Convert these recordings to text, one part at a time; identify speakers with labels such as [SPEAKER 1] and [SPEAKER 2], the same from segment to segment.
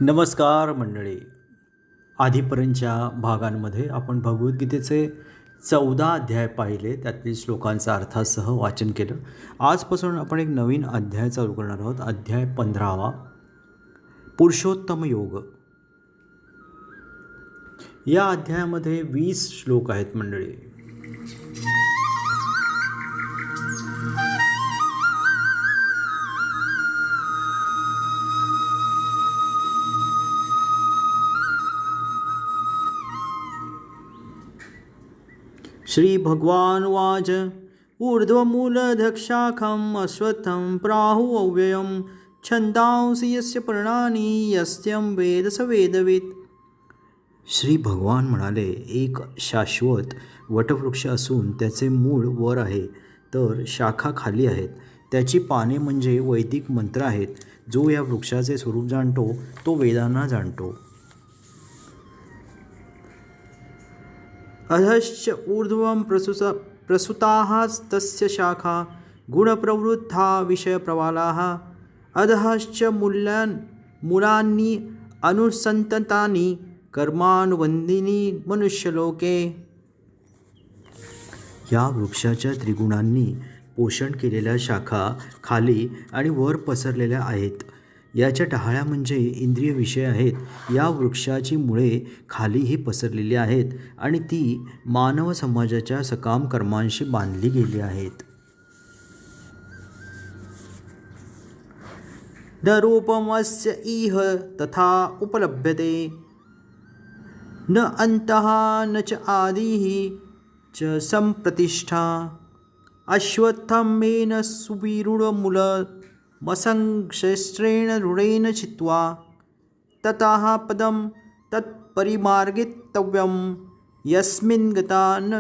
[SPEAKER 1] नमस्कार मंडळी. आधीपर्यंतच्या भागांमध्ये आपण भगवद्गीतेचे 14 अध्याय पाहिले, त्यातील श्लोकांचा अर्थासह वाचन केलं. आजपासून आपण एक नवीन अध्याय चालू करणार आहोत. अध्याय 15वा, पुरुषोत्तम योग. या अध्यायामध्ये 20 श्लोक आहेत मंडळी. श्री भगवान वाच ऊर्ध्वमूलधक्षाखम अश्वत्थं प्राहुव्ययं छंदांसि यस्य पर्णानि यस्यं वेद स वेदवित्. श्री भगवान म्हणाले, एक शाश्वत वटवृक्ष असून त्याचे मूळ वर आहे, तर शाखा खाली आहेत. त्याची पाने म्हणजे वैदिक मंत्र आहेत. जो या वृक्षाचे स्वरूप जाणतो तो वेदांना जाणतो. अधश्च ऊर्ध्वं प्रसुताः तस्य शाखा गुणप्रवृद्धा विषयप्रवालाः अधश्च मूलानि अनुसन्ततानि कर्मानुबन्धीनि मनुष्यलोके. या वृक्षाच्या त्रिगुणांनी पोषण केलेल्या शाखा खाली आणि वर पसरलेल्या आहेत. याच्या टहाळ्या म्हणजे इंद्रिय विषय आहेत. या वृक्षाची मुळे खालीही पसरलेली आहेत आणि ती मानव समाजाच्या सकाम कर्मांशी बांधली गेली आहेत. न रूपमस्य इह तथा उपलभ्यते न अंतः न च आदिः च संप्रतिष्ठा. अश्वत्थमेन सुविरूढमूल मसंशस्त्रेण रूढेन चित्वा ततः पदं तत्परिमार्गितव्यं यस्मिन् गता न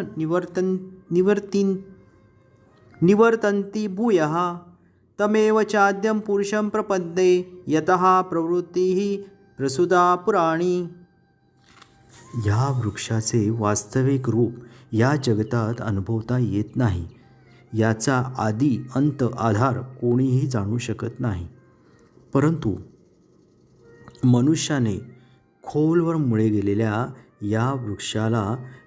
[SPEAKER 1] निवर्तन्ति भूयः तमेव चाद्यं पुरुषं प्रपद्ये यतः प्रवृत्तिः प्रसुता पुराणी. या वृक्षाचे वास्तविक रूप या जगतात अनुभवता येत नाही. याचा आदी अंत आधार कोणीही जाणू शकत नाही. परंतु मनुष्याने खोलवर मुळे गेलेल्या या वृक्षाला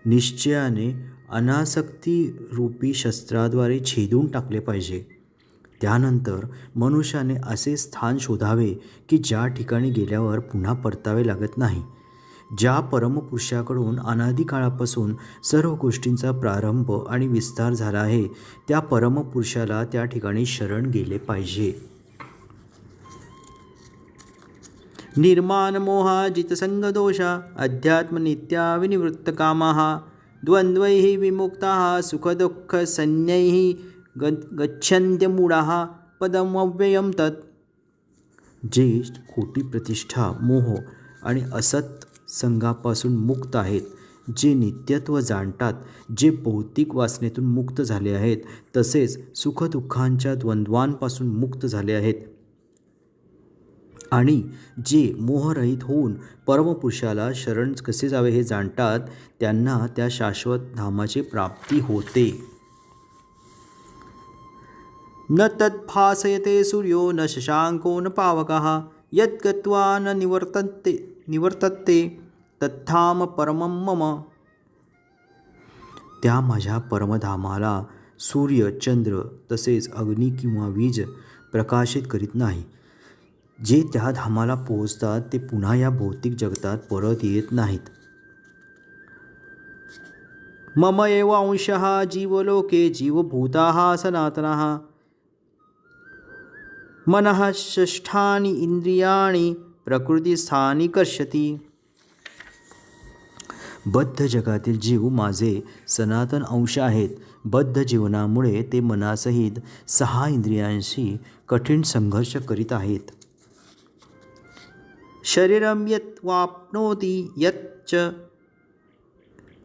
[SPEAKER 1] निश्चयाने अनासक्ती रूपी शस्त्राद्वारे छेदून टाकले पाहिजे. त्यानंतर मनुष्याने असे स्थान शोधावे की ज्या ठिकाणी गेल्यावर पुन्हा परतावे लागत नाही. ज्या परमपुरुषाकडून अनादी काळापासून सर्व गोष्टींचा प्रारंभ आणि विस्तार झाला आहे, त्या परमपुरुषाला त्या ठिकाणी शरण गेले पाहिजे. निर्माण मोहा जितसंगदोषा अध्यात्मनित्या विनिवृत्तकामाः द्वंद्वैः विमुक्ताः सुखदुःख संज्ञैः गच्छन्त्यमूढाः पदम् अव्ययं तत्. जे खोटी प्रतिष्ठा, मोह आणि असत संघापासून मुक्त आहेत, जे नित्यत्व जाणतात, जे भौतिक वासनेतून मुक्त झाले आहेत, तसेच सुखदुःखांच्या द्वंद्वांपासून मुक्त झाले आहेत आणि जे मोहरहित होऊन परमपुरुषाला शरण कसे जावे हे जाणतात, त्यांना त्या शाश्वत धामाची प्राप्ती होते. न तद्भासयते सूर्यो न शशांको न पावकः यत् गत्वा न निवर्तते तत्धाम परमं मम. त्या माझ्या परमधामाला सूर्य, चंद्र तसेच अग्नी किंवा वीज प्रकाशित करीत नाही. जे त्या धामाला पोहोचतात ते पुन्हा या भौतिक जगतात परत येत नाहीत. मम एव अंशः जीवलोके जीवभूताः सनातनः मनः षष्ठानि इंद्रियाणि प्रकृतिस्थानी कर्षति. बद्ध जगातील जीव माझे सनातन अंश आहेत. बद्ध जीवनामुळे ते मनासहित 6 इंद्रियांशी कठीण संघर्ष करीत आहेत. शरीरं यत् वाप्नोति यच्च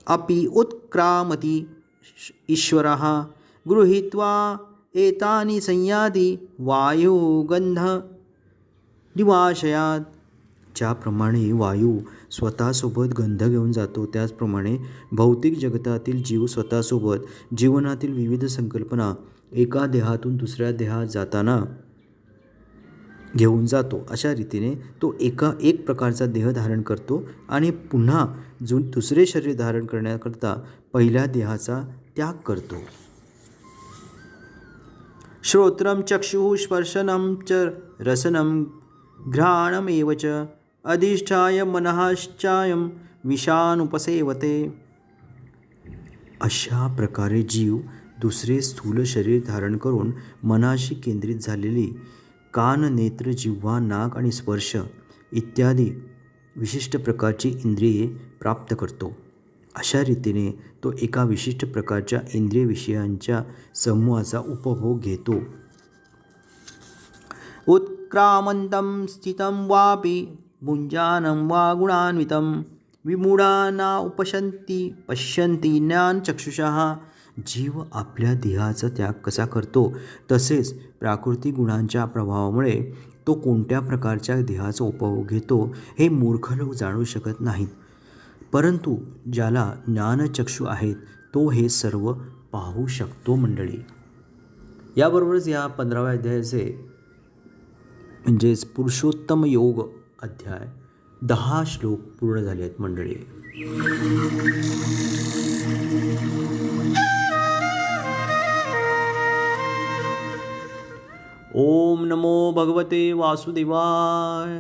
[SPEAKER 1] अपि उत्क्रामति ईश्वरः गृहीत्वा एतानि संयाति वायुगंध निवाशयात. ज्याप्रमाणे वायू स्वतःसोबत गंध घेऊन जातो, त्याचप्रमाणे भौतिक जगतातील जीव स्वतःसोबत जीवनातील विविध संकल्पना एका देहातून दुसऱ्या देहात जाताना घेऊन जातो. अशा रीतीने तो एक प्रकारचा देह धारण करतो आणि पुन्हा दुसरे शरीर धारण करण्याकरता पहिल्या देहाचा त्याग करतो. श्रोत्रं चक्षुः स्पर्शनं च रसनं घ्राणमेव च अधिष्ठाय मनश्चायं विषानुपसेवते. अशा प्रकारे जीव दुसरे स्थूल शरीर धारण करून मनाशी केंद्रित झालेली कान, नेत्र, जिव्हा, नाक आणि स्पर्श इत्यादी विशिष्ट प्रकारची इंद्रिये प्राप्त करतो. अशा रीतीने तो एका विशिष्ट प्रकारच्या इंद्रिय विषयांच्या समूहाचा उपभोग घेतो. उत्क्रामन्तं स्थितं वापि भुञ्जानं वा गुणान्वितं विमूढाना उपशन्ति पश्यन्ति ज्ञानचक्षुषः. जीव आपल्या देहाचा त्याग कसा करतो तसेच प्राकृतिक गुणांच्या प्रभावामुळे तो कोणत्या प्रकारच्या देहाचा उपभोग घेतो हे मूर्ख लोक जाणू शकत नाहीत. परंतु ज्याला ज्ञानचक्षु आहेत तो हे सर्व पाहू शकतो. मंडळी, याबरोबरच या 15व्या अध्यायाचे म्हणजेच पुरुषोत्तम योग अध्याय 10 श्लोक पूर्ण झाले आहेत. मंडळी, ओम नमो भगवते वासुदेवाय.